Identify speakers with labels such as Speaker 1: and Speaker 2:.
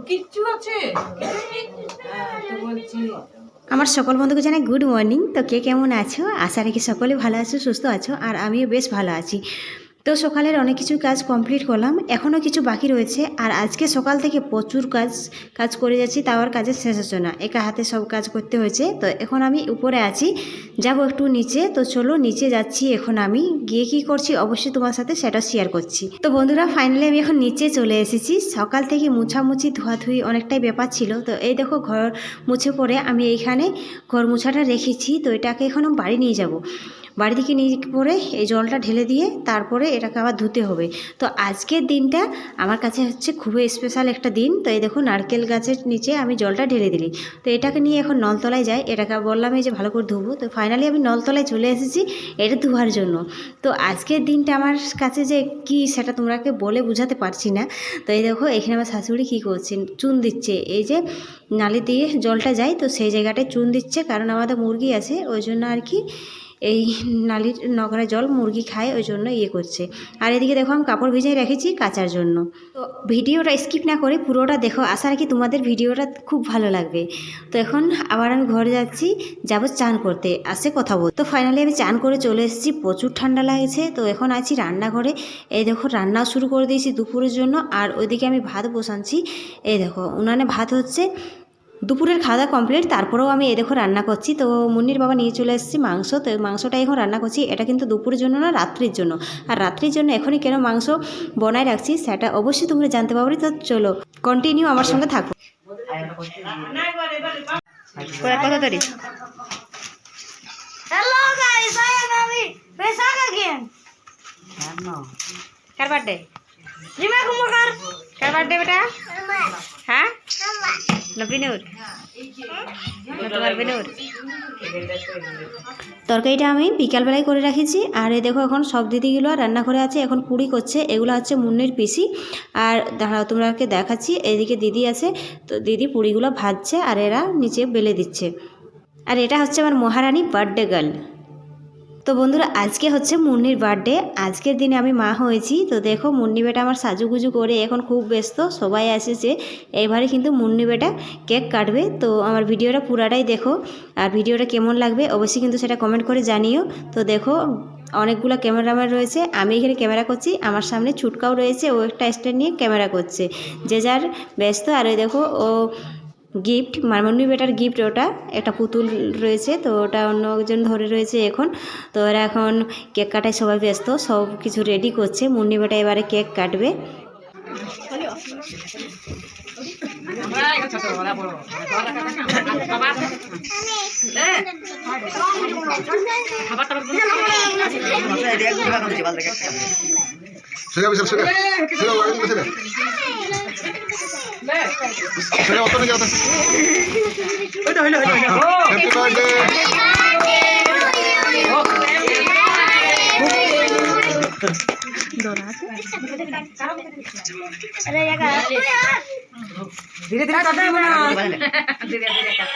Speaker 1: কিচ্ছু আছে তো বলছি
Speaker 2: আমার সকল বন্ধুকে জানাই গুড মর্নিং। তো কে কেমন আছো? আশা রাখি সকলে ভালো আছো, সুস্থ আছো, আর আমিও বেশ ভালো আছি। তো সকালের অনেক কিছু কাজ কমপ্লিট করলাম, এখনও কিছু বাকি রয়েছে। আর আজকে সকাল থেকে প্রচুর কাজ করে যাচ্ছি, তাও আর কাজের শেষ হচ্ছে না, একা হাতে সব কাজ করতে হয়েছে। তো এখন আমি উপরে আছি, যাব একটু নিচে। তো চলো নিচে যাচ্ছি। এখন আমি গিয়ে কি করছি অবশ্যই তোমার সাথে সেটা শেয়ার করছি। তো বন্ধুরা, ফাইনালি আমি এখন নিচে চলে এসেছি। সকাল থেকে মুছামুছি ধোয়াধুয়ি অনেকটাই ব্যাপার ছিল। তো এই দেখো ঘর মুছে পরে আমি এইখানে ঘর মুছাটা রেখেছি। তো এটাকে এখন বাড়ি নিয়ে যাব। বাড়ি থেকে নিয়ে পরে এই জলটা ঢেলে দিয়ে তারপরে এটাকে আবার ধুতে হবে। তো আজকের দিনটা আমার কাছে হচ্ছে খুবই স্পেশাল একটা দিন। তো এই দেখো নারকেল গাছের নিচে আমি জলটা ঢেলে দিলি। তো এটাকে নিয়ে এখন নলতলায় যাই, এটাকে বললাম এই যে ভালো করে ধুবো। তো ফাইনালি আমি নলতলায় চলে এসেছি এটা ধোয়ার জন্য। তো আজকের দিনটা আমার কাছে যে কি সেটা তোমরাকে বলে বোঝাতে পারছি না। তো এই দেখো এখানে আমার শাশুড়ি কী করছেন, চুন দিচ্ছে। এই যে নালি দিয়ে জলটা যায়, তো সেই জায়গাটায় চুন দিচ্ছে, কারণ আমাদের মুরগি আছে ওই জন্য আর কি। এই নালির নোংরা জল মুরগি খায়, ওই জন্য ইয়ে করছে। আর এদিকে দেখো আমি কাপড় ভিজিয়ে রেখেছি কাচার জন্য। তো ভিডিওটা স্কিপ না করে পুরোটা দেখো, আশা রাখি তোমাদের ভিডিওটা খুব ভালো লাগবে। তো এখন আবার আমি ঘরে যাচ্ছি, যাবো চান করতে, আসে কথা বল। তো ফাইনালি আমি চান করে চলে এসেছি, প্রচুর ঠান্ডা লাগছে। তো এখন আছি রান্নাঘরে। এই দেখো রান্নাও শুরু করে দিয়েছি দুপুরের জন্য। আর ওইদিকে আমি ভাত বসাচ্ছি। এই দেখো উনানে ভাত হচ্ছে। দুপুরের খাওয়া কমপ্লিট, তারপরেও আমি এই দেখো রান্না করছি। তো মুন্নির বাবা নিয়ে চলে এসেছি মাংস। তো মাংসটা এখন রান্না করছি। এটা কিন্তু দুপুরের জন্য না, রাত্রির জন্য। আর রাত্রির জন্য এখনই কেন মাংস বনায় রাখছি সেটা অবশ্যই তোমরা জানতে পারবে। তো চলো কন্টিনিউ আমার সঙ্গে থাকো। কথা তরি
Speaker 3: Hello guys, I am Avi. We're back again.
Speaker 2: Car birthday?
Speaker 3: Rima Kumakar.
Speaker 2: Car birthday বেটা? হ্যাঁ নবীনুর, তোমার বিনুর। তরকারিটা আমি বিকালবেলায় করে রাখেছি। আর এই দেখো এখন সব দিদিগুলো রান্না করে আছে, এখন পুরি করছে। এগুলো হচ্ছে মুন্নির পিসি। আর দাঁড়াও তোমরাকে দেখাচ্ছি, এদিকে দিদি আছে। তো দিদি পুরিগুলো ভাজছে আর এরা নিচে বেলে দিচ্ছে। আর এটা হচ্ছে আমার মহারানী বার্থডে গার্ল। তো বন্ধুরা, আজকে হচ্ছে মুন্নির বার্থডে। আজকের দিনে আমি মা হয়েছি। তো দেখো মুন্নি বেটা আমার সাজুগুজু করে এখন খুব ব্যস্ত, সবাই এসেছে। এইবারে কিন্তু মুন্নি বেটা কেক কাটবে। তো আমার ভিডিওটা পুরাটাই দেখো, আর ভিডিওটা কেমন লাগবে অবশ্যই কিন্তু সেটা কমেন্ট করে জানিও। তো দেখো অনেকগুলো ক্যামেরাম্যান রয়েছে, আমি এখানে ক্যামেরা করছি, আমার সামনে ছুটকাও রয়েছে, ও একটা স্ট্যান্ড নিয়ে ক্যামেরা করছে, যে যার ব্যস্ত। আর ওই দেখো ও গিফট, মুন্নি বেটার গিফট, ওটা একটা পুতুল রয়েছে। তো ওটা অন্য একজন ধরে রয়েছে এখন। তো ওরা এখন কেক কাটায় সবাই ব্যস্ত, সব কিছু রেডি করছে। মুন্নি বেটা এবারে কেক কাটবে।
Speaker 1: ধীরে ধীরে কাটতে হবে না, ধীরে ধীরে কাট।